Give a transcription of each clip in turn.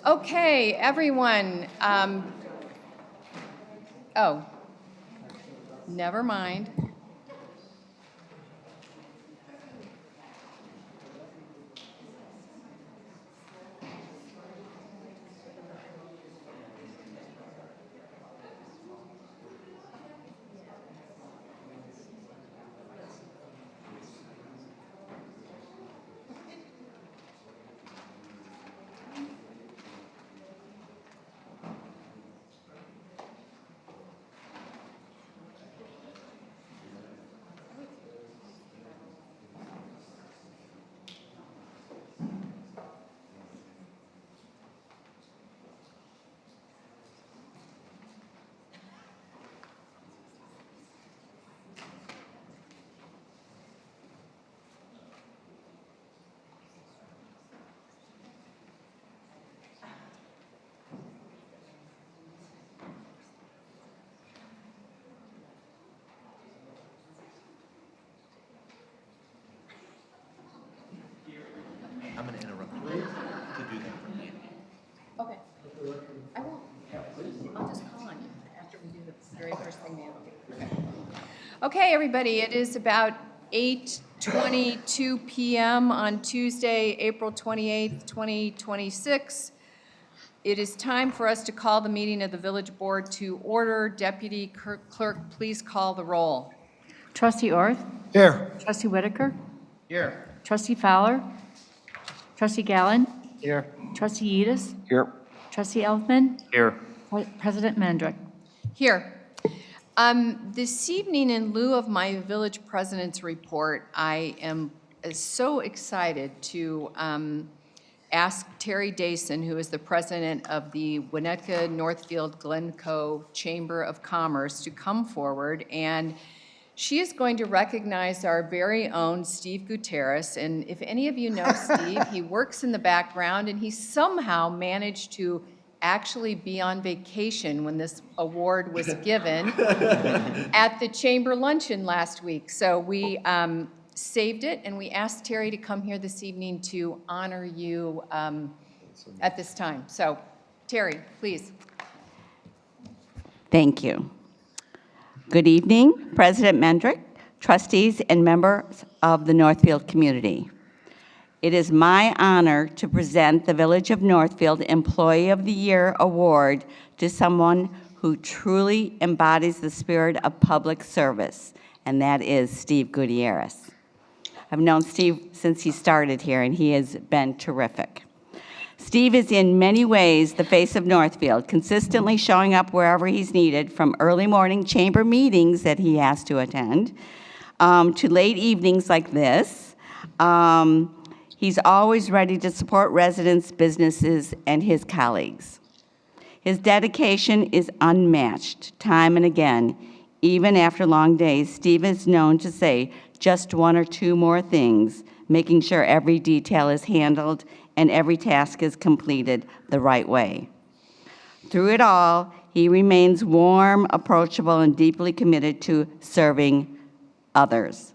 Okay, everyone. Oh, never mind. I'm going to interrupt you to do that for me. Okay. I won't. I'll just call on you after we do the very first thing now. Okay, everybody, it is about 8:22 p.m. on Tuesday, April 28th, 2026. It is time for us to call the meeting of the Village Board to order. Deputy Clerk, please call the roll. Trustee Orth? Here. Trustee Whitaker? Here. Trustee Fowler? Trustee Gallen? Here. Trustee Edis? Here. Trustee Elfman? Here. President Mandrick? Here. This evening, in lieu of my village president's report, I am so excited to ask Terry Dason, who is the president of the Winnetka Northfield Glencoe Chamber of Commerce, to come forward, and she is going to recognize our very own Steve Gutierrez. And if any of you know Steve, he works in the background, and he somehow managed to actually be on vacation when this award was given at the chamber luncheon last week. So we saved it, and we asked Terry to come here this evening to honor you at this time. So, Terry, please. Thank you. Good evening, President Mandrick, trustees, and members of the Northfield community. It is my honor to present the Village of Northfield Employee of the Year Award to someone who truly embodies the spirit of public service, and that is Steve Gutierrez. I've known Steve since he started here, and he has been terrific. Steve is in many ways the face of Northfield, consistently showing up wherever he's needed, from early morning chamber meetings that he has to attend, to late evenings like this. He's always ready to support residents, businesses, and his colleagues. His dedication is unmatched, time and again. Even after long days, Steve is known to say just one or two more things, making sure every detail is handled and every task is completed the right way. Through it all, he remains warm, approachable, and deeply committed to serving others.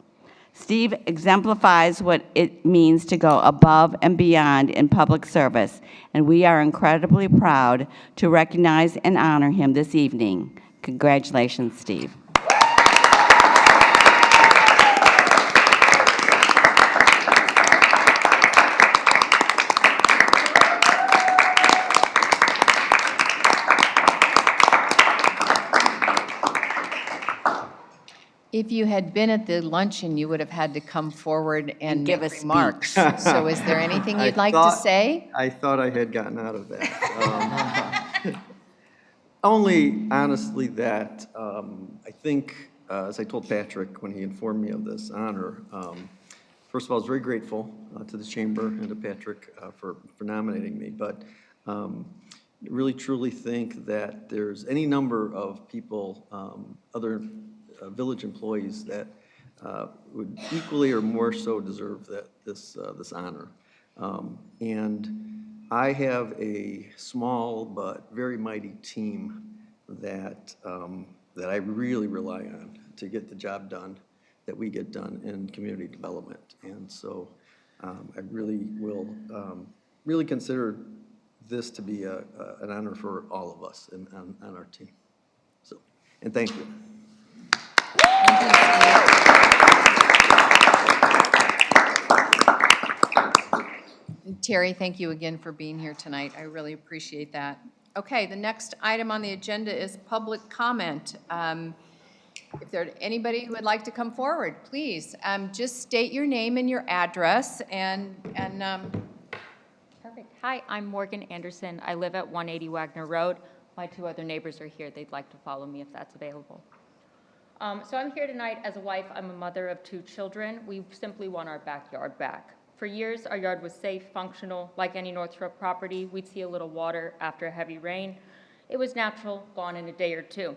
Steve exemplifies what it means to go above and beyond in public service, and we are incredibly proud to recognize and honor him this evening. Congratulations, Steve. If you had been at the luncheon, you would have had to come forward and give make a remarks. So is there anything you'd like to say? I thought I had gotten out of that. Only honestly that I think, as I told Patrick when he informed me of this honor, first of all, I was very grateful to the chamber and to Patrick for nominating me, but really truly think that there's any number of people, other village employees that would equally or more so deserve this honor. And I have a small but very mighty team that I really rely on to get the job done that we get done in community development. And so I really will really consider this to be an honor for all of us and on our team. So, and thank you. Terry, thank you again for being here tonight. I really appreciate that. Okay, the next item on the agenda is public comment. If there's anybody who would like to come forward, please, just state your name and your address and Perfect. Hi, I'm Morgan Anderson. I live at 180 Wagner Road. My two other neighbors are here. They'd like to follow me if that's available. So I'm here tonight as a wife. I'm a mother of 2 children. We simply want our backyard back. For years, our yard was safe, functional. Like any Northrop property, we'd see a little water after a heavy rain. It was natural, gone in a day or 2.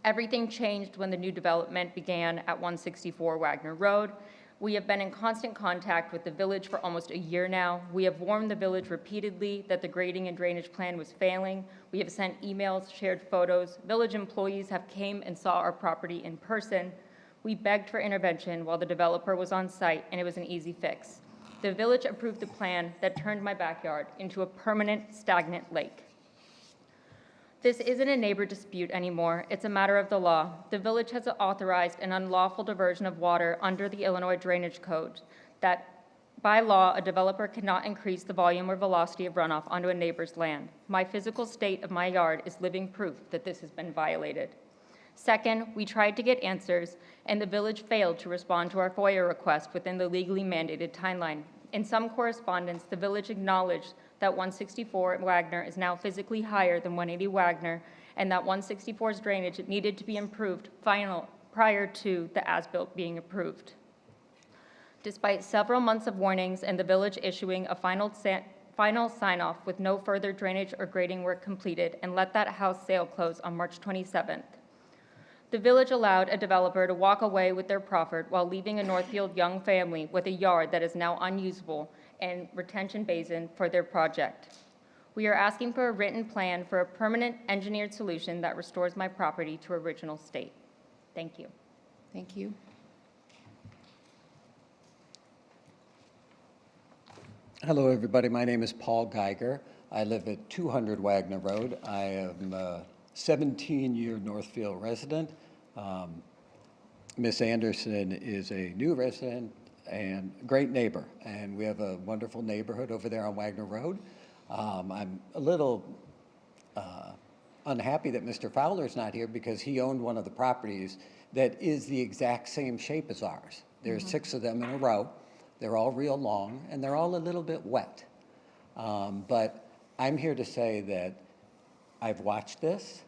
Everything changed when the new development began at 164 Wagner Road. We have been in constant contact with the village for almost a year now. We have warned the village repeatedly that the grading and drainage plan was failing. We have sent emails, shared photos. Village employees have came and saw our property in person. We begged for intervention while the developer was on site, and it was an easy fix. The village approved a plan that turned my backyard into a permanent stagnant lake. This isn't a neighbor dispute anymore. It's a matter of the law. The village has authorized an unlawful diversion of water under the Illinois Drainage Code that, by law, a developer cannot increase the volume or velocity of runoff onto a neighbor's land. My physical state of my yard is living proof that this has been violated. Second, we tried to get answers, and the village failed to respond to our FOIA request within the legally mandated timeline. In some correspondence, the village acknowledged that 164 Wagner is now physically higher than 180 Wagner, and that 164's drainage needed to be improved prior to the as-built being approved. Despite several months of warnings and the village issuing a final sign-off with no further drainage or grading work completed and let that house sale close on March 27th, the village allowed a developer to walk away with their profit while leaving a Northfield young family with a yard that is now unusable and retention basin for their project. We are asking for a written plan for a permanent engineered solution that restores my property to original state. Thank you. thank you. Hello, everybody. My name is Paul Geiger. I live at 200 Wagner Road. I am a 17-year Northfield resident. Miss Anderson is a new resident and a great neighbor, and we have a wonderful neighborhood over there on Wagner Road. I'm a little unhappy that Mr. Fowler's not here because he owned one of the properties that is the exact same shape as ours. There's 6 of them in a row. They're all real long, and they're all a little bit wet. But I'm here to say that I've watched this.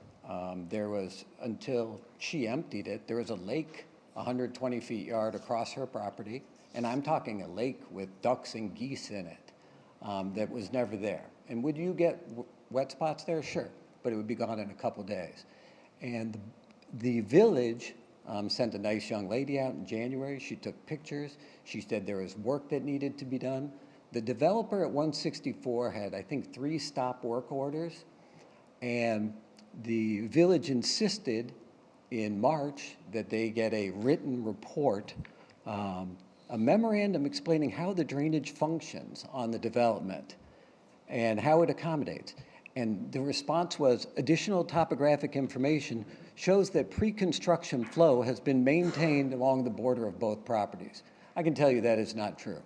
There was, until she emptied it, there was a lake 120 feet yard across her property, and I'm talking a lake with ducks and geese in it that was never there. And would you get wet spots there? Sure, but it would be gone in a couple days. And the village sent a nice young lady out in January. She took pictures. She said there was work that needed to be done. The developer at 164 had, I think, 3 stop work orders, and the village insisted in March that they get a written report, a memorandum explaining how the drainage functions on the development and how it accommodates. And the response was, additional topographic information shows that pre-construction flow has been maintained along the border of both properties. I can tell you that is not true.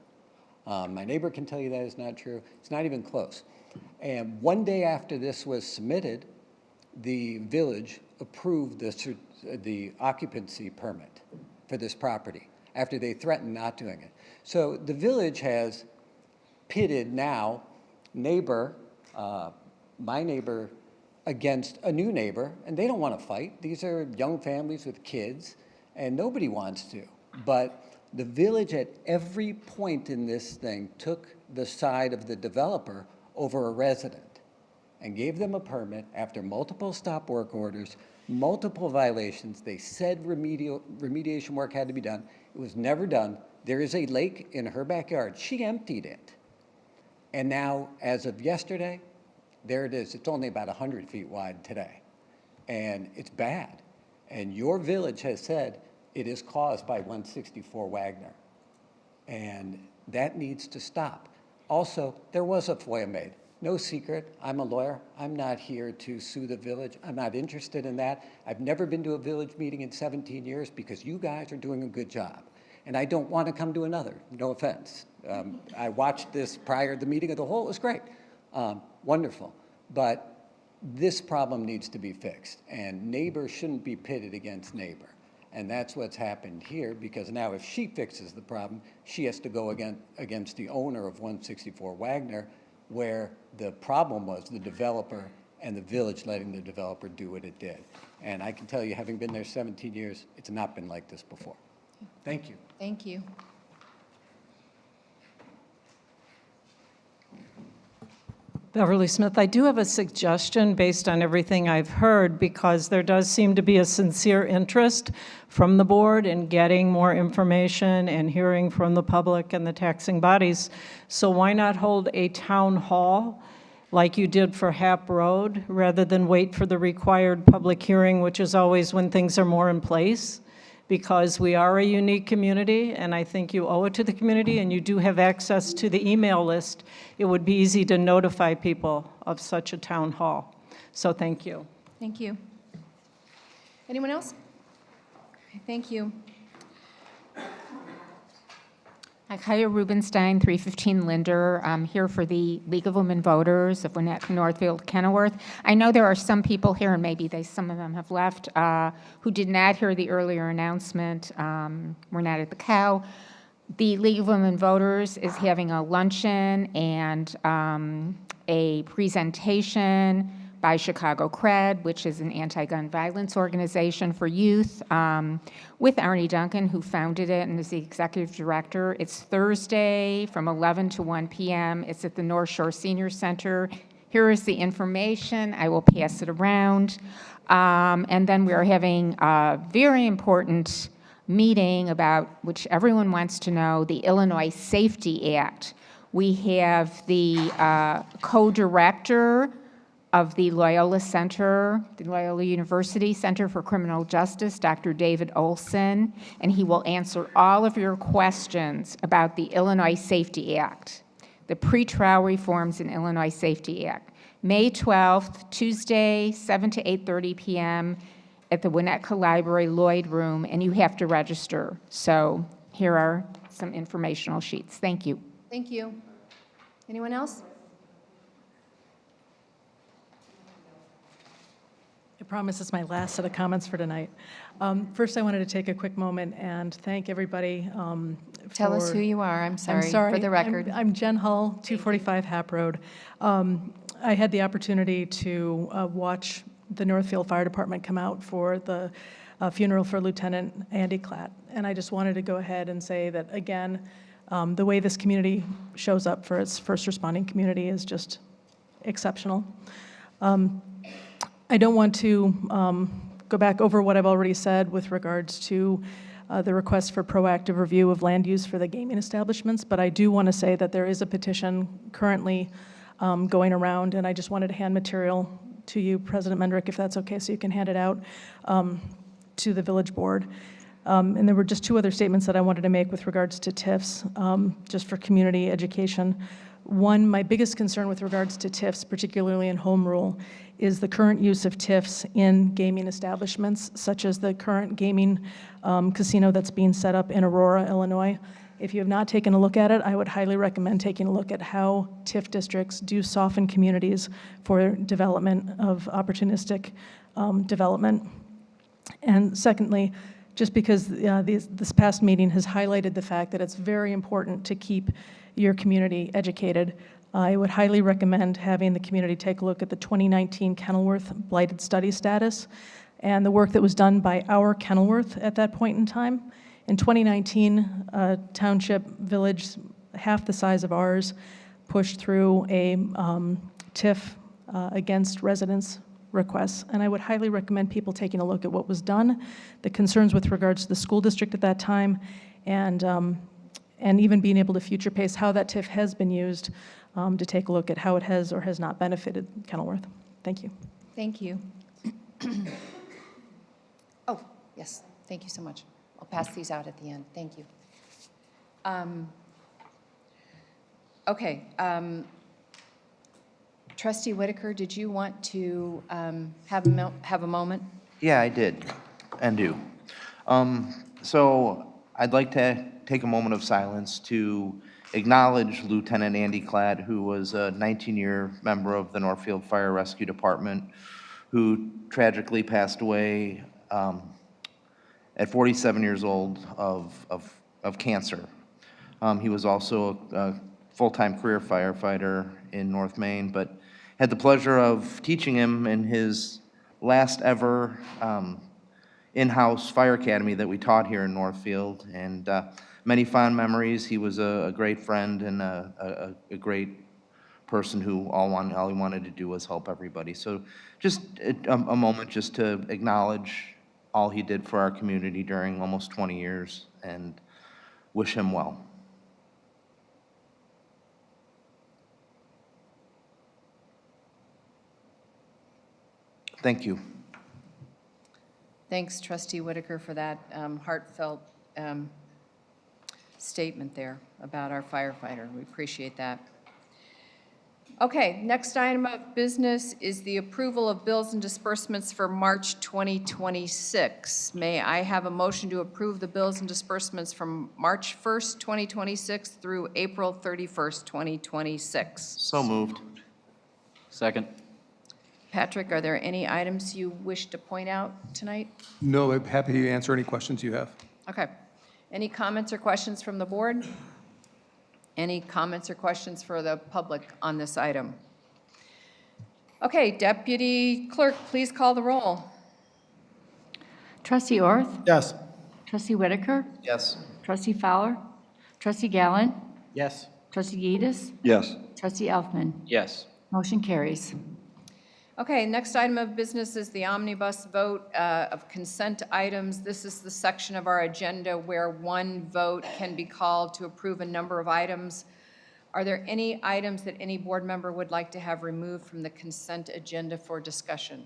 My neighbor can tell you that is not true. It's not even close. And one day after this was submitted, the village approved the occupancy permit for this property after they threatened not doing it. So the village has pitted now my neighbor against a new neighbor, and they don't want to fight. These are young families with kids, and nobody wants to. But the village at every point in this thing took the side of the developer over a resident and gave them a permit after multiple stop work orders, multiple violations. They said remediation work had to be done. It was never done. There is a lake in her backyard. She emptied it. And now, as of yesterday, there it is. It's only about 100 feet wide today. And it's bad. And your village has said it is caused by 164 Wagner. And that needs to stop. Also, there was a FOIA made. no secret, I'm a lawyer. I'm not here to sue the village. I'm not interested in that. I've never been to a village meeting in 17 years because you guys are doing a good job. And I don't want to come to another, no offense. I watched this prior to the meeting of the whole, it was great, wonderful. But this problem needs to be fixed, and neighbor shouldn't be pitted against neighbor. And that's what's happened here, because now if she fixes the problem, she has to go against the owner of 164 Wagner, where the problem was the developer and the village letting the developer do what it did. And I can tell you, having been there 17 years, it's not been like this before. Thank you. Thank you. Beverly Smith, I do have a suggestion based on everything I've heard, because there does seem to be a sincere interest from the board in getting more information and hearing from the public and the taxing bodies. So why not hold a town hall like you did for Hap Road, rather than wait for the required public hearing, which is always when things are more in place? Because we are a unique community, and I think you owe it to the community, and you do have access to the email list. It would be easy to notify people of such a town hall. So thank you. Thank you. Anyone else? Okay, thank you. Hi, Kaya Rubenstein, 315 Linder. I'm here for the League of Women Voters of Gwinnett, Northfield, Kenilworth. I know there are some people here, and maybe some of them have left, who did not hear the earlier announcement. We're not at the cow. The League of Women Voters is having a luncheon and a presentation by Chicago CRED, which is an anti-gun violence organization for youth, with Arnie Duncan, who founded it and is the executive director. It's Thursday from 11 to 1 p.m. It's at the North Shore Senior Center. Here is the information. I will pass it around. And then we are having a very important meeting about, which everyone wants to know, the Illinois Safety Act. We have the co-director of the Loyola Center, the Loyola University Center for Criminal Justice, Dr. David Olson, and he will answer all of your questions about the Illinois Safety Act, the pretrial reforms in Illinois Safety Act. May 12th, Tuesday, 7 to 8:30 p.m. at the Winnetka Library Lloyd Room, and you have to register. So here are some informational sheets. Thank you. Thank you. Anyone else? I promise it's my last set of comments for tonight. First, I wanted to take a quick moment and thank everybody Tell us who you are. I'm sorry, for the record. I'm Jen Hull, 245 Hap Road. I had the opportunity to watch the Northfield Fire Department come out for the funeral for Lieutenant Andy Klatt. And I just wanted to go ahead and say that, again, the way this community shows up for its first responding community is just exceptional. I don't want to go back over what I've already said with regards to the request for proactive review of land use for the gaming establishments, but I do want to say that there is a petition currently going around, and I just wanted to hand material to you, President Mendrick, if that's okay, so you can hand it out to the village board. And there were just two other statements that I wanted to make with regards to TIFs, just for community education. One, my biggest concern with regards to TIFs, particularly in home rule, is the current use of TIFs in gaming establishments, such as the current gaming casino that's being set up in Aurora, Illinois. If you have not taken a look at it, I would highly recommend taking a look at how TIF districts do soften communities for development of opportunistic development. And secondly, just because this past meeting has highlighted the fact that it's very important to keep your community educated, I would highly recommend having the community take a look at the 2019 Kenilworth Blighted Study Status and the work that was done by our Kenilworth at that point in time. In 2019, a township village half the size of ours pushed through a TIF against residents' requests, and I would highly recommend people taking a look at what was done, the concerns with regards to the school district at that time, and even being able to future pace how that TIF has been used to take a look at how it has or has not benefited Kenilworth. Thank you. Thank you. Oh, yes, thank you so much. I'll pass these out at the end. Thank you. Okay. Trustee Whitaker, did you want to have a moment? Yeah, I did, and do. So I'd like to take a moment of silence to acknowledge Lieutenant Andy Cladd, who was a 19-year member of the Northfield Fire Rescue Department, who tragically passed away at 47 years old of cancer. He was also a full-time career firefighter in North Maine, but had the pleasure of teaching him in his last ever in-house fire academy that we taught here in Northfield, and many fond memories. He was a great friend and a great person who all he wanted to do was help everybody. So just a moment just to acknowledge all he did for our community during almost 20 years and wish him well. Thank you. Thanks, Trustee Whitaker, for that heartfelt statement there about our firefighter. We appreciate that. Okay, next item of business is the approval of bills and disbursements for March 2026. May I have a motion to approve the bills and disbursements from March 1st, 2026 through April 31st, 2026? So moved. Second. Patrick, are there any items you wish to point out tonight? No, I'm happy to answer any questions you have. Okay. Any comments or questions from the board? Any comments or questions for the public on this item? Okay, Deputy Clerk, please call the roll. Trustee Orth? Yes. Trustee Whitaker? Yes. Trustee Fowler? Trustee Gallant? Yes. Trustee Yedis? Yes. Trustee Elfman? Yes. Motion carries. Okay, next item of business is the omnibus vote of consent items. This is the section of our agenda where one vote can be called to approve a number of items. Are there any items that any board member would like to have removed from the consent agenda for discussion?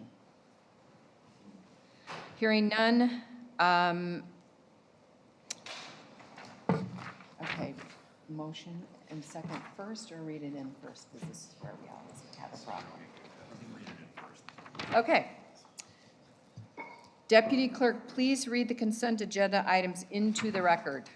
Hearing none. Okay, motion and second first, or read it in first, because this is where we always have a problem. Okay. Deputy Clerk, please read the consent agenda items into the record.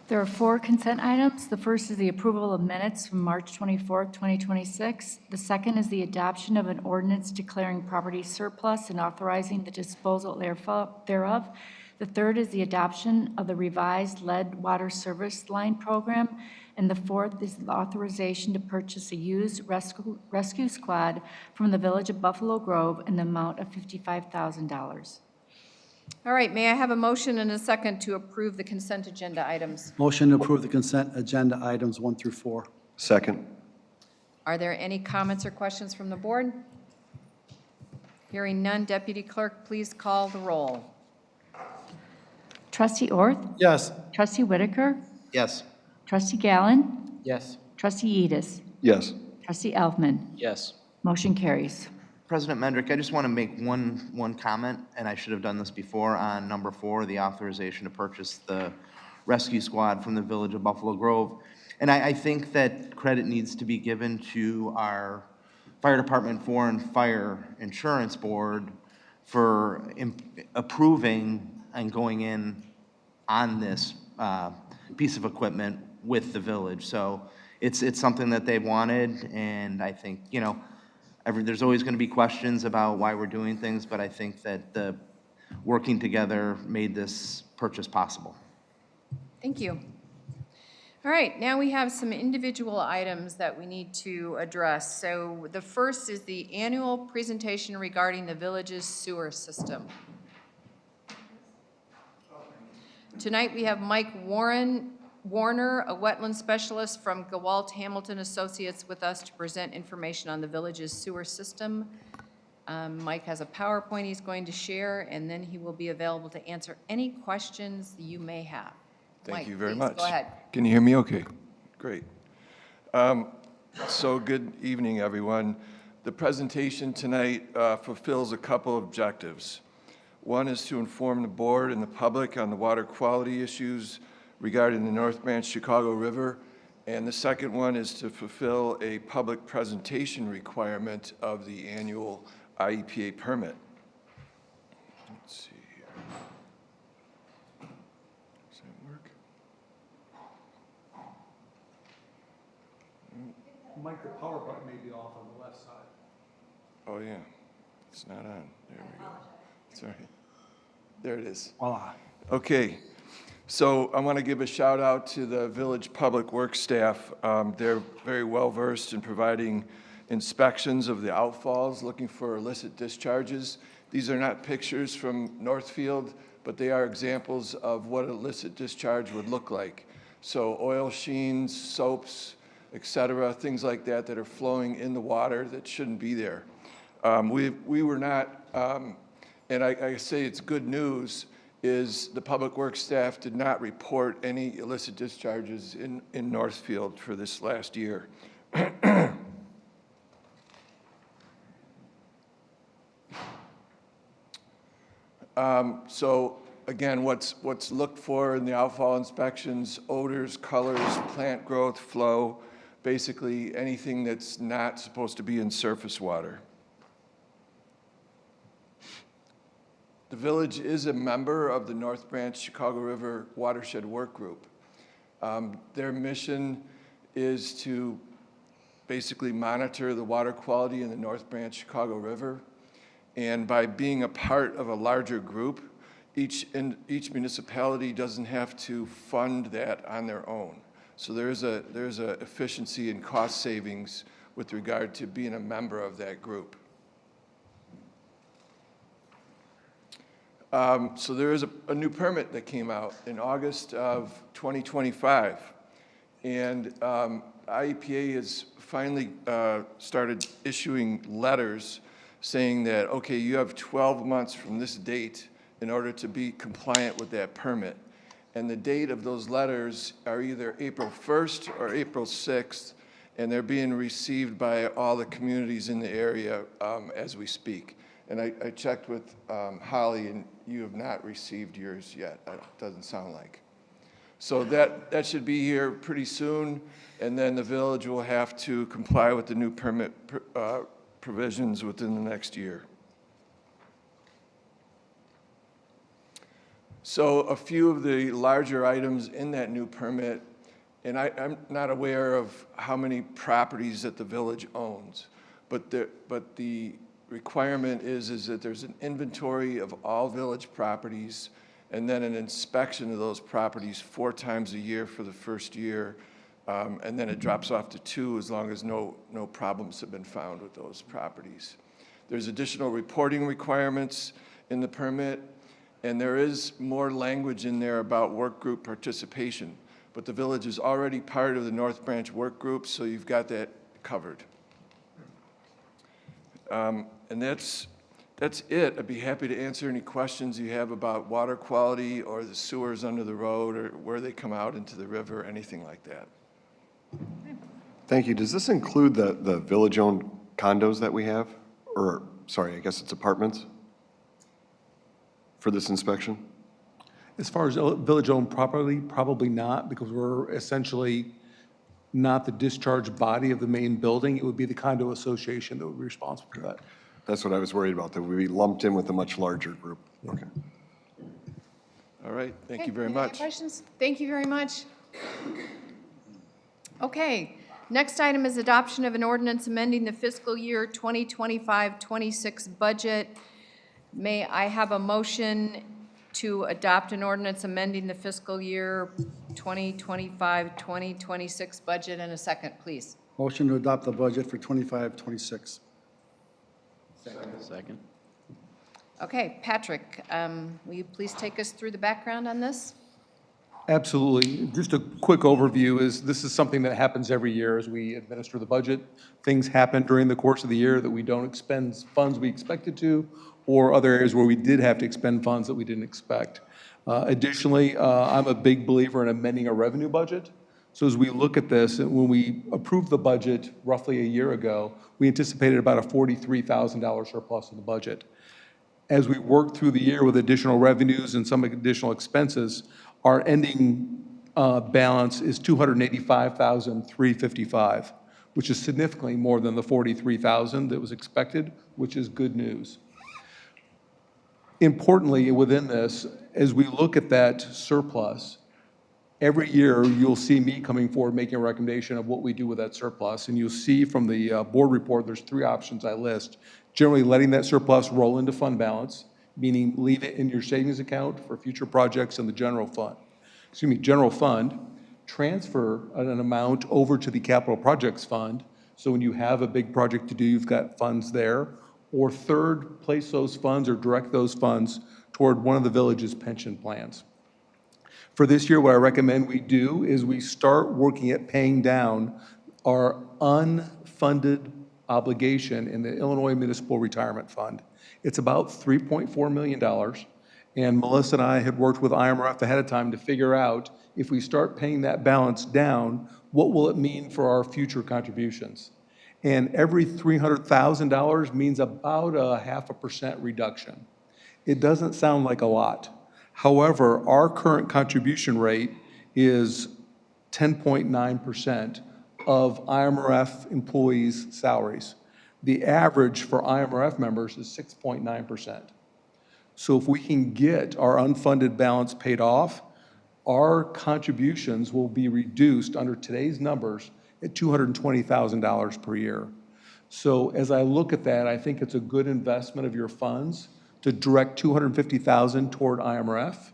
There are 4 consent items. The first is the approval of minutes from March 24th, 2026. The second is the adoption of an ordinance declaring property surplus and authorizing the disposal thereof. The third is the adoption of the revised lead water service line program. And the fourth is the authorization to purchase a used rescue squad from the Village of Buffalo Grove in the amount of $55,000. All right, may I have a motion and a second to approve the consent agenda items? Motion to approve the consent agenda items 1 through 4. Second. Are there any comments or questions from the board? Hearing none, Deputy Clerk, please call the roll. Trustee Orth? Yes. Trustee Whitaker? Yes. Trustee Gallant? Yes. Trustee Yedis? Yes. Trustee Elfman? Yes. Motion carries. President Mendrick, I just want to make one comment, and I should have done this before, on number 4, the authorization to purchase the rescue squad from the Village of Buffalo Grove. And I think that credit needs to be given to our Fire Department Foreign Fire Insurance Board for approving and going in on this piece of equipment with the village. So it's something that they wanted, and I think, you know, there's always going to be questions about why we're doing things, but I think that the working together made this purchase possible. Thank you. All right, now we have some individual items that we need to address. So the first is the annual presentation regarding the village's sewer system. Tonight we have Mike Warner, a wetland specialist from Gawalt Hamilton Associates, with us to present information on the village's sewer system. Mike has a PowerPoint he's going to share, and then he will be available to answer any questions you may have. Thank Mike, you very please, much. go ahead. Can you hear me okay? Great. So good evening, everyone. The presentation tonight fulfills a couple of objectives. One is to inform the board and the public on the water quality issues regarding the North Branch Chicago River And the second one is to fulfill a public presentation requirement of the annual IEPA permit. Let's see here. Does that work? Mike, the power button may be off on the left side. Oh, yeah. It's not on. There we go. Sorry. There it is. Voila. Okay. So I want to give a shout out to the Village Public Works staff. They're very well versed in providing inspections of the outfalls, looking for illicit discharges. These are not pictures from Northfield, but they are examples of what illicit discharge would look like. So oil sheens, soaps, et cetera, things like that that are flowing in the water that shouldn't be there. We were not, and I say it's good news, is the Public Works staff did not report any illicit discharges in Northfield for this last year. So again, what's looked for in the outfall inspections: odors, colors, plant growth, flow, basically anything that's not supposed to be in surface water. The village is a member of the North Branch Chicago River Watershed Work Group. Their mission is to basically monitor the water quality in the North Branch Chicago River. And by being a part of a larger group, each municipality doesn't have to fund that on their own. So there's a efficiency and cost savings with regard to being a member of that group. So there is a new permit that came out in August of 2025. And IEPA has finally started issuing letters saying that, okay, you have 12 months from this date in order to be compliant with that permit. And the date of those letters are either April 1st or April 6th, and they're being received by all the communities in the area as we speak. And I checked with Holly, and you have not received yours yet, it doesn't sound like. So that should be here pretty soon, and then the village will have to comply with the new permit provisions within the next year. So a few of the larger items in that new permit, and I'm not aware of how many properties that the village owns, but the requirement is that there's an inventory of all village properties and then an inspection of those properties 4 times a year for the first year, and then it drops off to 2 as long as no problems have been found with those properties. There's additional reporting requirements in the permit, and there is more language in there about work group participation, but the village is already part of the North Branch work group, so you've got that covered. And that's it. I'd be happy to answer any questions you have about water quality or the sewers under the road or where they come out into the river, anything like that. Thank you. Does this include the village-owned condos that we have? Or, sorry, I guess it's apartments for this inspection? As far as village-owned property, probably not, because we're essentially not the discharge body of the main building. It would be the condo association that would be responsible for that. That's what I was worried about, that we'd be lumped in with a much larger group. Okay. All right, thank you very Any other much. questions? Thank you very much. Okay, next item is adoption of an ordinance amending the fiscal year 2025-26 budget. May I have a motion to adopt an ordinance amending the fiscal year 2025-2026 budget in a second, please? Motion to adopt the budget for 25-26. Second. Okay, Patrick, will you please take us through the background on this? Absolutely. Just a quick overview is this is something that happens every year as we administer the budget. Things happen during the course of the year that we don't expend funds we expected to, or other areas where we did have to expend funds that we didn't expect. Additionally, I'm a big believer in amending a revenue budget. So as we look at this, and when we approved the budget roughly a year ago, we anticipated about a $43,000 surplus in the budget. As we work through the year with additional revenues and some additional expenses, our ending balance is $285,355, which is significantly more than the $43,000 that was expected, which is good news. Importantly, within this, as we look at that surplus, every year you'll see me coming forward making a recommendation of what we do with that surplus. And you'll see from the board report, there's 3 options I list. Generally letting that surplus roll into fund balance, meaning leave it in your savings account for future projects in the general fund. General fund, transfer an amount over to the capital projects fund. So when you have a big project to do, you've got funds there. Or third, place those funds or direct those funds toward one of the village's pension plans. For this year, what I recommend we do is we start working at paying down our unfunded obligation in the Illinois Municipal Retirement Fund. It's about $3.4 million, and Melissa and I had worked with IMRF ahead of time to figure out if we start paying that balance down, what will it mean for our future contributions? And every $300,000 means about a 0.5% reduction. It doesn't sound like a lot. However, our current contribution rate is 10.9% of IMRF employees' salaries. The average for IMRF members is 6.9%. So if we can get our unfunded balance paid off, our contributions will be reduced under today's numbers at $220,000 per year. So as I look at that, I think it's a good investment of your funds to direct $250,000 toward IMRF.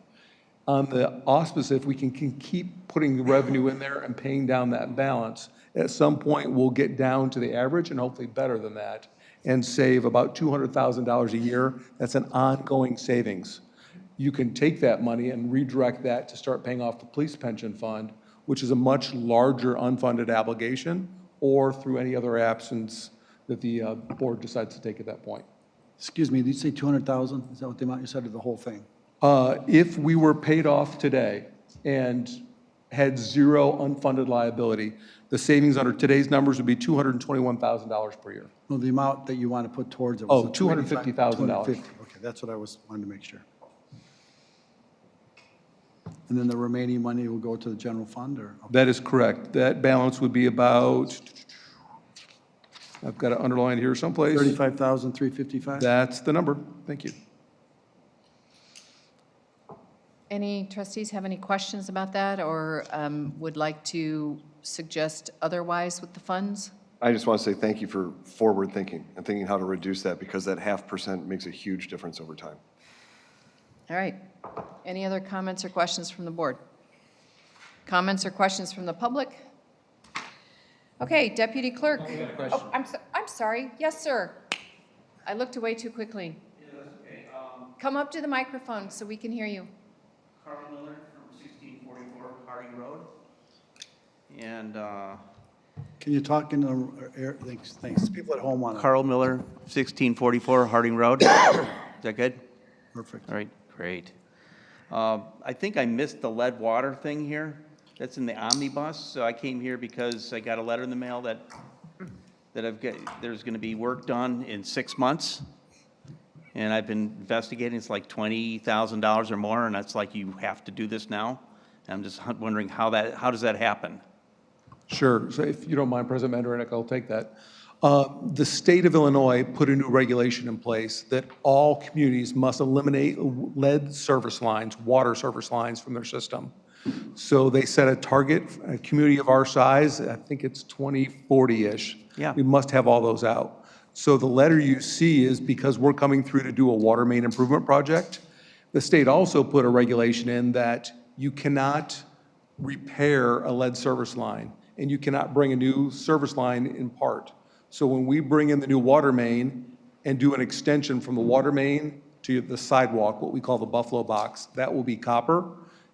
On the auspice, if we can keep putting the revenue in there and paying down that balance, at some point we'll get down to the average and hopefully better than that and save about $200,000 a year. That's an ongoing savings. You can take that money and redirect that to start paying off the police pension fund, which is a much larger unfunded obligation, or through any other absence that the board decides to take at that point. Excuse me, did you say 200,000? Is that what the amount you said of the whole thing? If we were paid off today and had 0 unfunded liability, the savings under today's numbers would be $221,000 per year. No, the amount that you want to put towards it Oh, was $250,000. $250. Okay, that's what I wanted to make sure. And then the remaining money will go to the general fund, or? That is correct. That balance would be about, I've got it underlined here someplace. 35,355? That's the number. Thank you. Any trustees have any questions about that or would like to suggest otherwise with the funds? I just want to say thank you for forward thinking and thinking how to reduce that, because that 0.5% makes a huge difference over time. All right. Any other comments or questions from the board? Comments or questions from the public? Okay, Deputy Clerk. Oh, I'm sorry. Yes, sir. I looked away too quickly. Yeah, that's okay. Come up to the microphone so we can hear you. Carl Miller from 1644 Harding Road. And Can you talk in the air? Thanks. People at home want to. Carl Miller, 1644 Harding Road. Is that good? Perfect. All right, great. I think I missed the lead water thing here. That's in the omnibus. So I came here because I got a letter in the mail that there's going to be work done in 6 months. And I've been investigating. It's like $20,000 or more, and that's like you have to do this now. And I'm just wondering how does that happen? Sure. So if you don't mind, President Mandarinik, I'll take that. The state of Illinois put a new regulation in place that all communities must eliminate lead service lines, water service lines from their system. So they set a target, a community of our size, I think it's 2040-ish. Yeah. We must have all those out. So the letter you see is because we're coming through to do a water main improvement project. The state also put a regulation in that you cannot repair a lead service line, and you cannot bring a new service line in part. So when we bring in the new water main and do an extension from the water main to the sidewalk, what we call the Buffalo box, that will be copper.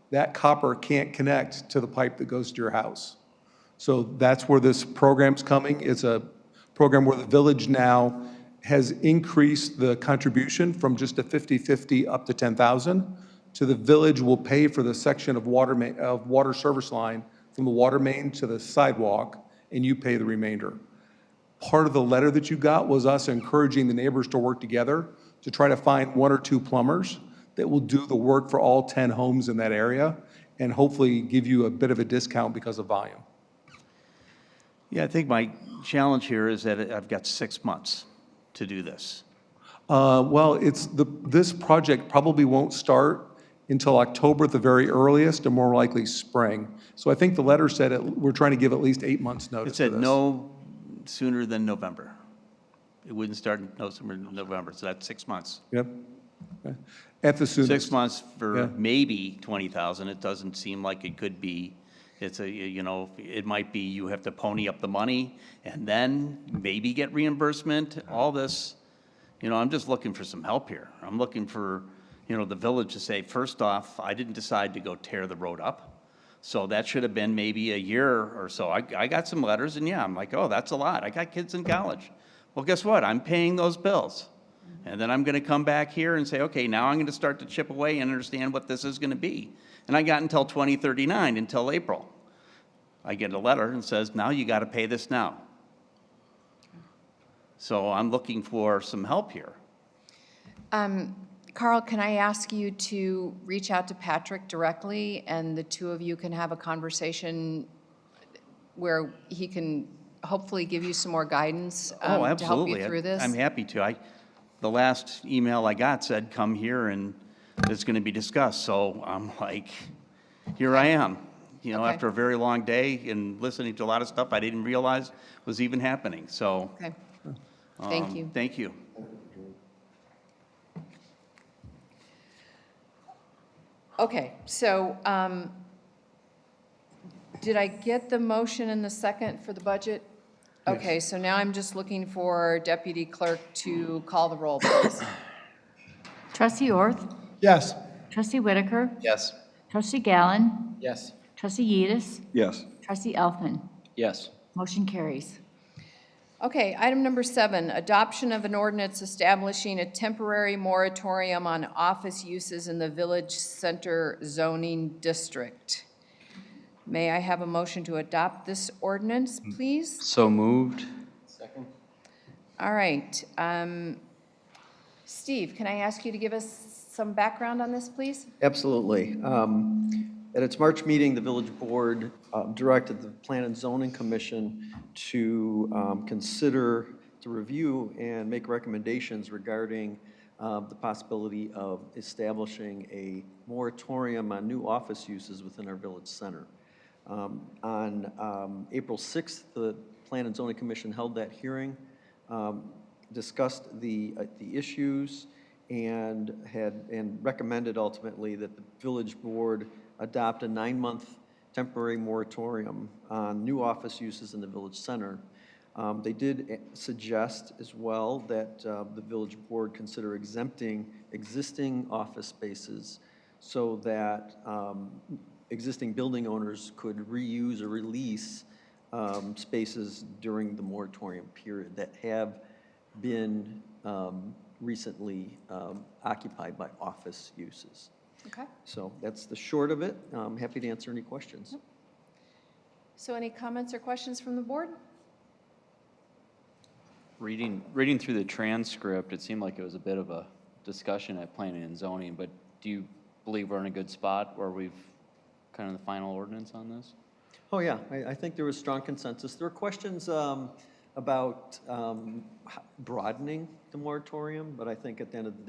That copper can't connect to the pipe that goes to your house. So that's where this program's coming. It's a program where the village now has increased the contribution from just a 50-50 up to 10,000. So the village will pay for the section of water service line from the water main to the sidewalk, and you pay the remainder. Part of the letter that you got was us encouraging the neighbors to work together to try to find 1 or 2 plumbers that will do the work for all 10 homes in that area. and hopefully give you a bit of a discount because of volume. Yeah, I think my challenge here is that I've got 6 months to do this. Well, this project probably won't start until October at the very earliest, and more likely spring. So I think the letter said we're trying to give at least 8 months' It notice to said this. no sooner than November. It wouldn't start no sooner than November, so that's 6 months. Yep. Okay. At the soonest. 6 months for Yeah. maybe 20,000, it doesn't seem like it could be. It's it might be you have to pony up the money and then maybe get reimbursement, all this. I'm just looking for some help here. I'm looking for, the village to say, first off, I didn't decide to go tear the road up. So that should have been maybe a year or so. I got some letters, and yeah, I'm like, oh, that's a lot. I got kids in college. Well, guess what? I'm paying those bills. And then I'm going to come back here and say, okay, now I'm going to start to chip away and understand what this is going to be. And I got until 2039, until April. I get a letter and says, now you got to pay this now. So I'm looking for some help here. Carl, can I ask you to reach out to Patrick directly, and the two of you can have a conversation where he can hopefully give you some more guidance Oh, to help absolutely. you through this? I'm happy to. The last email I got said, come here and it's going to be discussed. So I'm like, here I am, Okay. after a very long day and listening to a lot of stuff I didn't realize was even happening. So. Okay. Thank you. Thank you. Okay, so did I get the motion and the second for the budget? Okay, so now I'm just looking for Deputy Clerk to call the roll, please. Trustee Orth? Yes. Trustee Whitaker? Yes. Trustee Gallen? Yes. Trustee Yedis? Yes. Trustee Elfman? Yes. Motion carries. Okay, item number 7, adoption of an ordinance establishing a temporary moratorium on office uses in the Village Center zoning district. May I have a motion to adopt this ordinance, please? So moved. Second. All right. Steve, can I ask you to give us some background on this, please? Absolutely. At its March meeting, the village board directed the Plan and Zoning Commission to consider, to review and make recommendations regarding the possibility of establishing a moratorium on new office uses within our village center. On April 6th, the Plan and Zoning Commission held that hearing, discussed the issues, and recommended ultimately that the village board adopt a 9-month temporary moratorium on new office uses in the village center. They did suggest as well that the village board consider exempting existing office spaces so that existing building owners could reuse or release spaces during the moratorium period that have been recently occupied by office uses. Okay. So that's the short of it. I'm happy to answer any questions. So any comments or questions from the board? Reading through the transcript, it seemed like it was a bit of a discussion at planning and zoning, but do you believe we're in a good spot where we've kind of the final ordinance on this? Oh, yeah, I think there was strong consensus. There were questions about broadening the moratorium, but I think at the end of the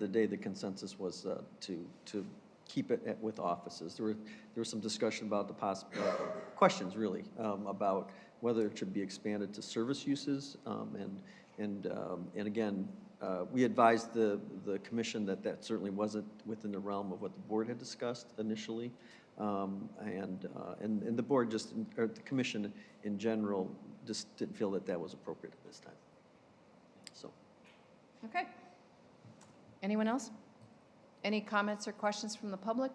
day, the consensus was to keep it with offices. There was some discussion about the possible questions, really, about whether it should be expanded to service uses, and again, we advised the commission that certainly wasn't within the realm of what the board had discussed initially, and the board or the commission in general just didn't feel that was appropriate at this time. So. Okay. Anyone else? Any comments or questions from the public?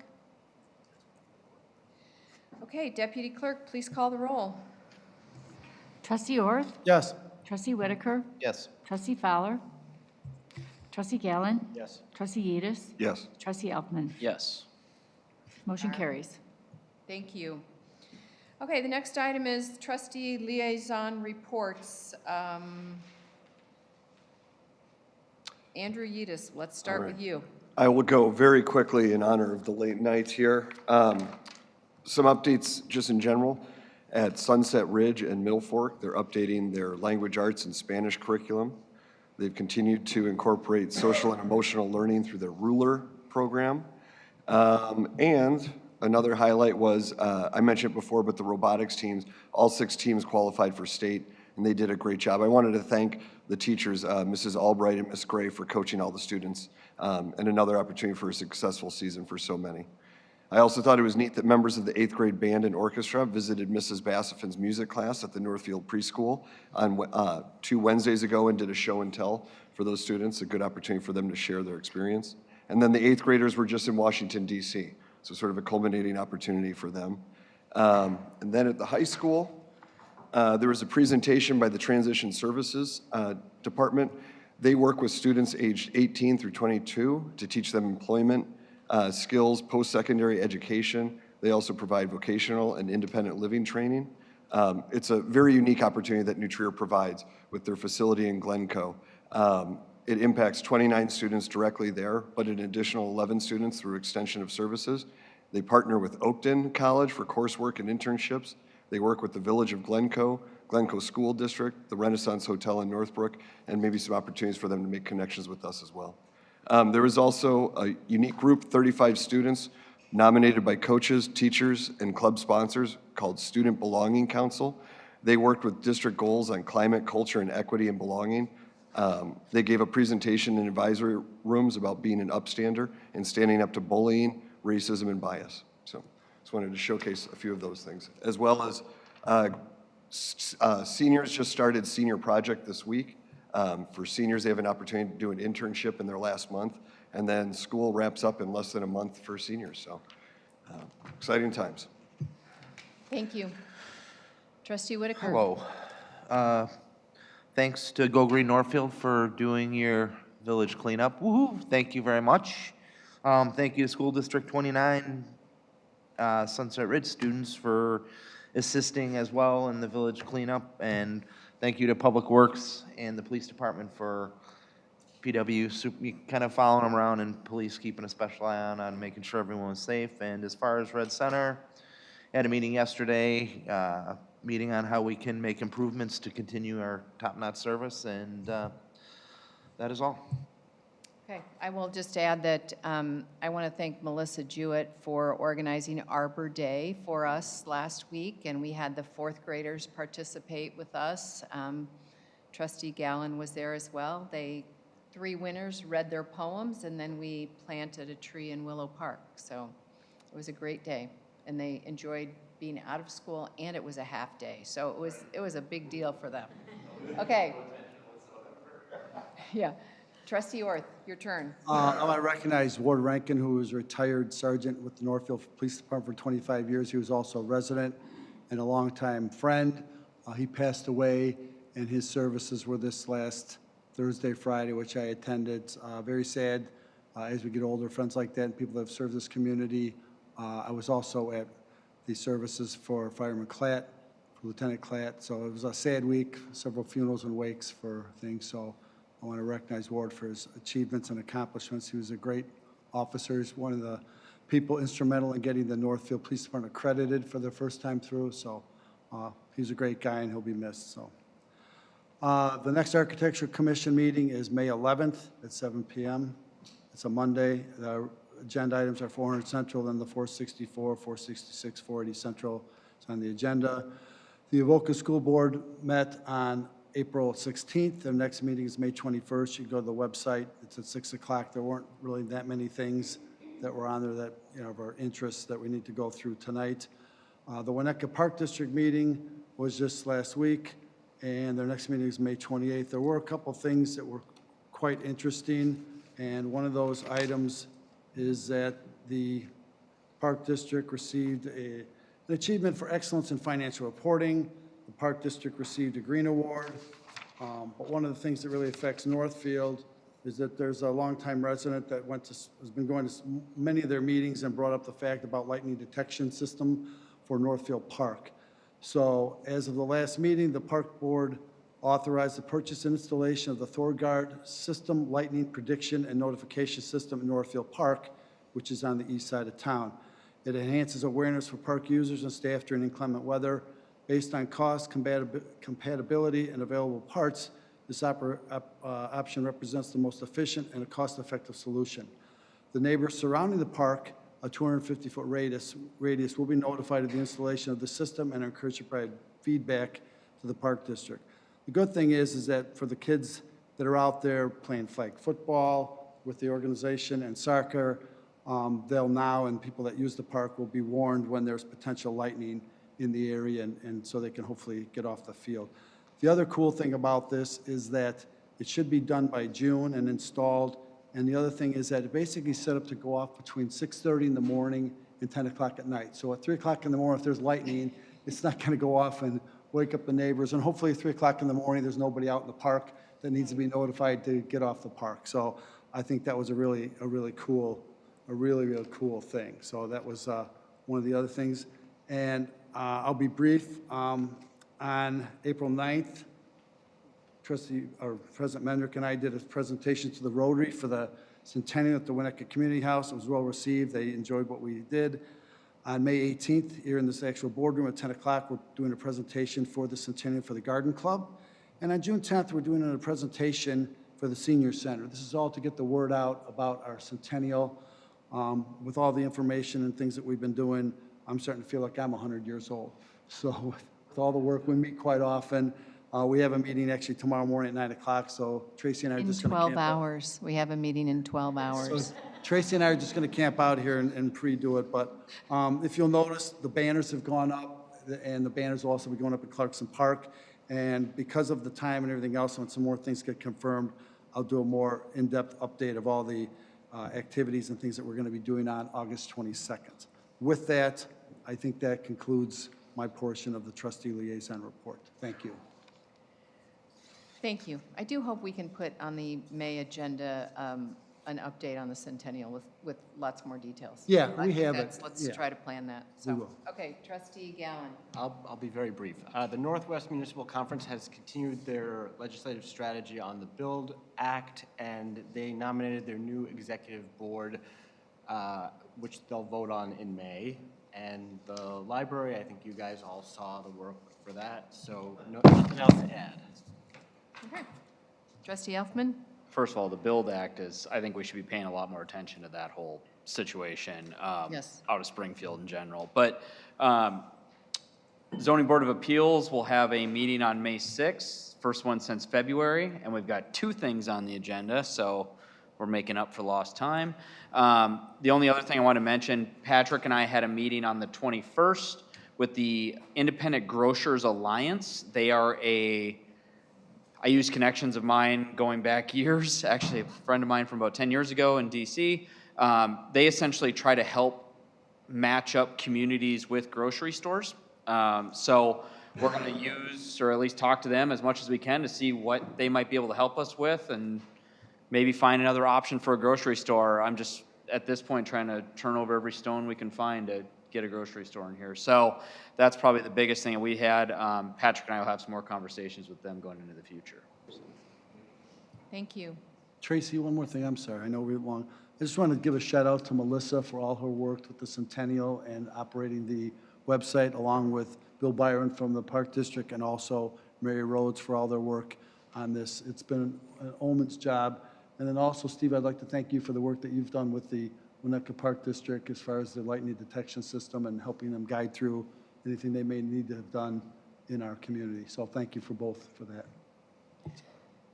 Okay, Deputy Clerk, please call the roll. Trustee Orth? Yes. Trustee Whitaker? Yes. Trustee Fowler? Trustee Gallen? Yes. Trustee Yedis? Yes. Trustee Elfman? Yes. Motion carries. Thank you. Okay, the next item is trustee liaison reports. Andrew Yedis, let's start with you. I will go very quickly in honor of the late night here. Some updates just in general. At Sunset Ridge and Middle Fork, they're updating their language arts and Spanish curriculum. They've continued to incorporate social and emotional learning through their Ruler program. And another highlight was, I mentioned it before, but the robotics teams, all 6 teams qualified for state, and they did a great job. I wanted to thank the teachers, Mrs. Albright and Ms. Gray, for coaching all the students, and another opportunity for a successful season for so many. I also thought it was neat that members of the 8th grade band and orchestra visited Mrs. Bassiffin's music class at the Northfield Preschool on 2 Wednesdays ago and did a show and tell for those students, a good opportunity for them to share their experience. And then the 8th graders were just in Washington, D.C., so sort of a culminating opportunity for them. And then at the high school, there was a presentation by the Transition Services Department. They work with students aged 18 through 22 to teach them employment, skills, post-secondary education. They also provide vocational and independent living training. It's a very unique opportunity that New Trier provides with their facility in Glencoe. It impacts 29 students directly there, but an additional 11 students through extension of services. They partner with Oakton College for coursework and internships. They work with the Village of Glencoe, Glencoe School District, the Renaissance Hotel in Northbrook, and maybe some opportunities for them to make connections with us as well. There was also a unique group, 35 students, nominated by coaches, teachers, and club sponsors called Student Belonging Council. They worked with district goals on climate, culture, and equity and belonging. They gave a presentation in advisory rooms about being an upstander and standing up to bullying, racism, and bias. So just wanted to showcase a few of those things, as well as seniors just started Senior Project this week. For seniors, they have an opportunity to do an internship in their last month, and then school wraps up in less than a month for seniors. So exciting times. Thank you. Trustee Whitaker. Hello. Thanks to Go Green Northfield for doing your village cleanup. Woohoo! Thank you very much. Thank you to School District 29, Sunset Ridge students for assisting as well in the village cleanup. And thank you to Public Works and the Police Department for PW, kind of following them around, and police keeping a special eye on making sure everyone was safe. And as far as Red Center, had a meeting yesterday, meeting on how we can make improvements to continue our top-notch service, and that is all. Okay, I will just add that I want to thank Melissa Jewett for organizing Arbor Day for us last week, and we had the 4th graders participate with us. Trustee Gallen was there as well. 3 winners read their poems, and then we planted a tree in Willow Park. So it was a great day, and they enjoyed being out of school, and it was a half day. So it was a big deal for them. Okay. Yeah. Trustee Orth, your turn. I want to recognize Ward Rankin, who was a retired sergeant with the Northfield Police Department for 25 years. He was also a resident and a longtime friend. He passed away, and his services were this last Thursday, Friday, which I attended. Very sad as we get older, friends like that and people that have served this community. I was also at the services for Fireman Klatt, for Lieutenant Klatt. So it was a sad week, several funerals and wakes for things. So I want to recognize Ward for his achievements and accomplishments. He was a great officer. He's one of the people instrumental in getting the Northfield Police Department accredited for the first time through. So he's a great guy, and he'll be missed. So the next Architecture Commission meeting is May 11th at 7 p.m. It's a Monday. The agenda items are 400 Central, then the 464, 466, 480 Central is on the agenda. The Avoca School Board met on April 16th. Their next meeting is May 21st. You go to the website. It's at 6 o'clock. There weren't really that many things that were on there that, of our interests that we need to go through tonight. The Winnetka Park District meeting was just last week, and their next meeting is May 28th. There were a couple things that were quite interesting, and one of those items is that the Park District received an achievement for excellence in financial reporting. The Park District received a Green Award, but one of the things that really affects Northfield is that there's a longtime resident that has been going to many of their meetings and brought up the fact about lightning detection system for Northfield Park. So as of the last meeting, the Park Board Authorize the purchase and installation of the ThorGuard System Lightning Prediction and Notification System in Northfield Park, which is on the east side of town. It enhances awareness for park users and staff during inclement weather. Based on cost, compatibility, and available parts, this option represents the most efficient and a cost-effective solution. The neighbors surrounding the park, a 250-foot radius, will be notified of the installation of the system and are encouraged to provide feedback to the park district. The good thing is that for the kids that are out there playing flag football with the organization and soccer, they'll now, and people that use the park will be warned when there's potential lightning in the area, and so they can hopefully get off the field. The other cool thing about this is that it should be done by June and installed, and the other thing is that it basically set up to go off between 6:30 in the morning and 10 o'clock at night. So at 3 o'clock in the morning, if there's lightning, it's not going to go off and wake up the neighbors, and hopefully at 3 o'clock in the morning, there's nobody out in the park that needs to be notified to get off the park. So I think that was a really cool thing. So that was one of the other things. And I'll be brief. On April 9th, President Mendrick and I did a presentation to the Rotary for the centennial at the Winnetka Community House. It was well received. They enjoyed what we did. On May 18th, here in this actual boardroom at 10 o'clock, we're doing a presentation for the centennial for the Garden Club. And on June 10th, we're doing a presentation for the Senior Center. This is all to get the word out about our centennial. With all the information and things that we've been doing, I'm starting to feel like I'm 100 years old. So with all the work, we meet quite often. We have a meeting actually tomorrow morning at 9 o'clock, so Tracy and I are In just going to 12 hours. We have a meeting in 12 hours. So Tracy and I are just going to camp out here and pre-do it, but if you'll notice, the banners have gone up, and the banners will also be going up at Clarkson Park, and because of the time and everything else, when some more things get confirmed, I'll do a more in-depth update of all the activities and things that we're going to be doing on August 22nd. With that, I think that concludes my portion of the trustee liaison report. Thank you. Thank you. I do hope we can put on the May agenda an update on the centennial with lots more details. Yeah, I we think have that's- it. Let's Yeah. try to plan that. We So, will. okay, Trustee Gallen. I'll be very brief. The Northwest Municipal Conference has continued their legislative strategy on the BUILD Act, and they nominated their new executive board, which they'll vote on in May. And the library, I think you guys all saw the work for that, so nothing else to add. Okay. Trustee Elfman? First of all, the BUILD Act is, I think we should be paying a lot more attention to that whole situation. Yes. Out of Springfield in general. But Zoning Board of Appeals will have a meeting on May 6th, first one since February, and we've got 2 things on the agenda, so we're making up for lost time. The only other thing I want to mention, Patrick and I had a meeting on the 21st with the Independent Grocers Alliance. They are I use connections of mine going back years, actually a friend of mine from about 10 years ago in DC. They essentially try to help match up communities with grocery stores. So we're going to use, or at least talk to them as much as we can to see what they might be able to help us with and maybe find another option for a grocery store. I'm just, at this point, trying to turn over every stone we can find to get a grocery store in here. So that's probably the biggest thing that we had. Patrick and I will have some more conversations with them going into the future. Thank you. Tracy, one more thing. I'm sorry. I know we're long. I just want to give a shout out to Melissa for all her work with the Centennial and operating the website, along with Bill Byron from the Park District and also Mary Rhodes for all their work on this. It's been an Olman's job. And then also, Steve, I'd like to thank you for the work that you've done with the Winnetka Park District as far as the lightning detection system and helping them guide through anything they may need to have done in our community. So thank you for both for that.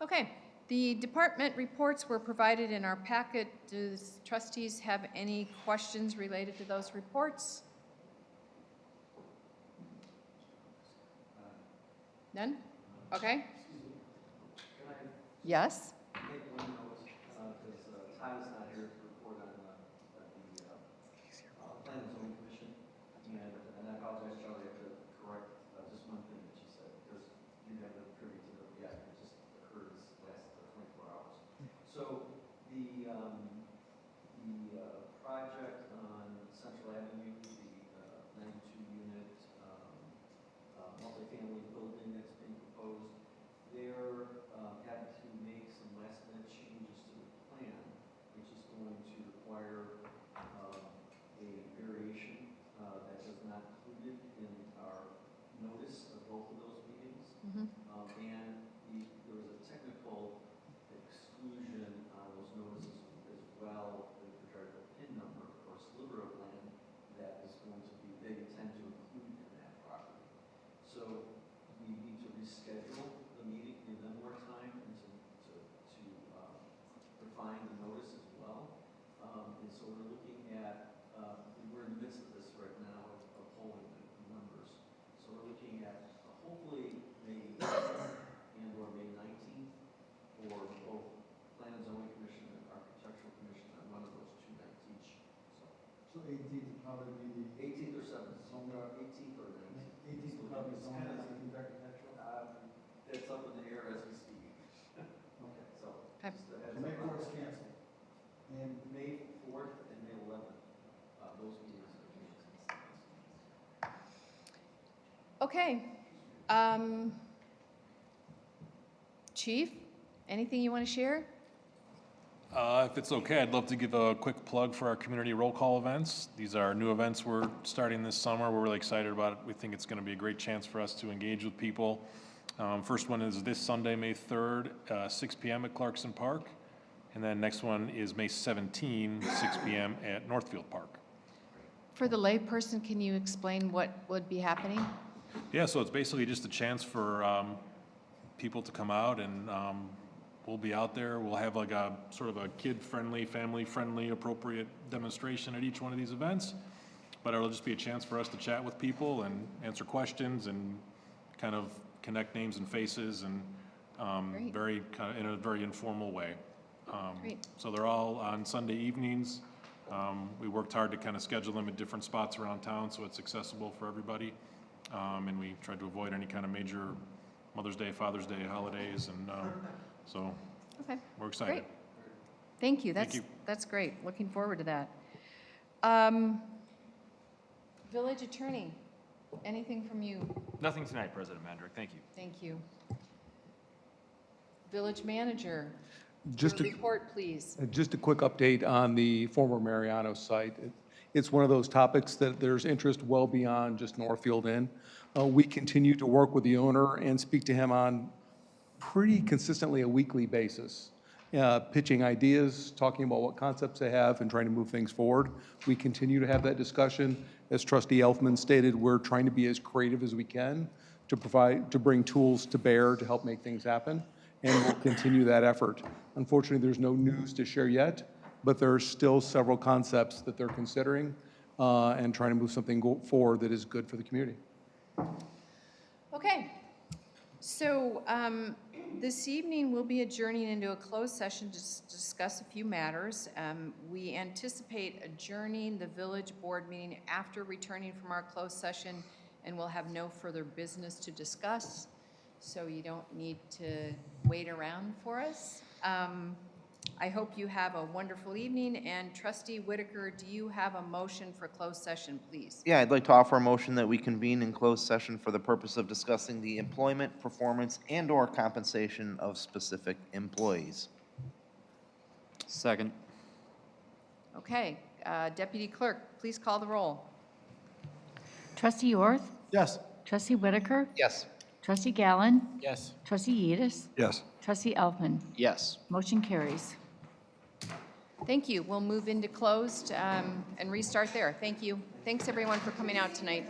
Okay, the department reports were provided in our packet. Does trustees have any questions related to those reports? None? Okay. Yes? Tom is not here to report on the Plan and Zoning Commission, and I apologize, Charlie, I have to correct just one thing that she said, because you have been privy to the react, it just occurred this last 24 hours. So the project on Central Avenue, the 92-unit multifamily building that's being proposed, they So we're looking at, we're in the midst of this right now of polling the numbers. So we're looking at hopefully May 18th and or May 19th for both Plan and Zoning Commission and Architectural Commission on one of those two nights each. So 18th would probably be the 18th or 7th, somewhere 18th or 19th. 18th would probably be zoning, 18th architectural. It's up in the air as we speak. Okay, so. Okay. just a heads So May up. 4th is canceled. And May 4th and May 11th, those meetings are canceled. Okay. Chief, anything you want to share? If it's okay, I'd love to give a quick plug for our community roll call events. These are new events we're starting this summer. We're really excited about it. We think it's going to be a great chance for us to engage with people. First one is this Sunday, May 3rd, 6 p.m. at Clarkson Park. And then next one is May 17, 6 p.m. at Northfield Park. For the layperson, can you explain what would be happening? Yeah, so it's basically just a chance for people to come out and we'll be out there. We'll have like a sort of a kid-friendly, family-friendly, appropriate demonstration at each one of these events. But it'll just be a chance for us to chat with people and answer questions and kind of connect names and faces and very kind of in a very informal way. Great. So they're all on Sunday evenings. We worked hard to kind of schedule them at different spots around town so it's accessible for everybody. And we tried to avoid any kind of major Mother's Day, Father's Day holidays, and so Okay. we're excited. Great. Thank you. Thank you. That's great. Looking forward to that. Village Attorney, anything from you? Nothing tonight, President Mandrick. Thank you. Thank you. Village Manager, Just your a- report, please. Just a quick update on the former Mariano site. It's one of those topics that there's interest well beyond just Northfield Inn. We continue to work with the owner and speak to him on pretty consistently a weekly basis, pitching ideas, talking about what concepts they have, and trying to move things forward. We continue to have that discussion. As Trustee Elfman stated, we're trying to be as creative as we can to bring tools to bear to help make things happen, and we'll continue that effort. Unfortunately, there's no news to share yet, but there are still several concepts that they're considering and trying to move something forward that is good for the community. Okay. So this evening, we'll be adjourning into a closed session to discuss a few matters. We anticipate adjourning the village board meeting after returning from our closed session, and we'll have no further business to discuss, so you don't need to wait around for us. I hope you have a wonderful evening, and Trustee Whitaker, do you have a motion for closed session, please? Yeah, I'd like to offer a motion that we convene in closed session for the purpose of discussing the employment, performance, and/or compensation of specific employees. Second. Okay, Deputy Clerk, please call the roll. Trustee Orth? Yes. Trustee Whitaker? Yes. Trustee Gallen? Yes. Trustee Yedis? Yes. Trustee Elfman? Yes. Motion carries. Thank you. We'll move into closed and restart there. Thank you. Thanks, everyone, for coming out tonight.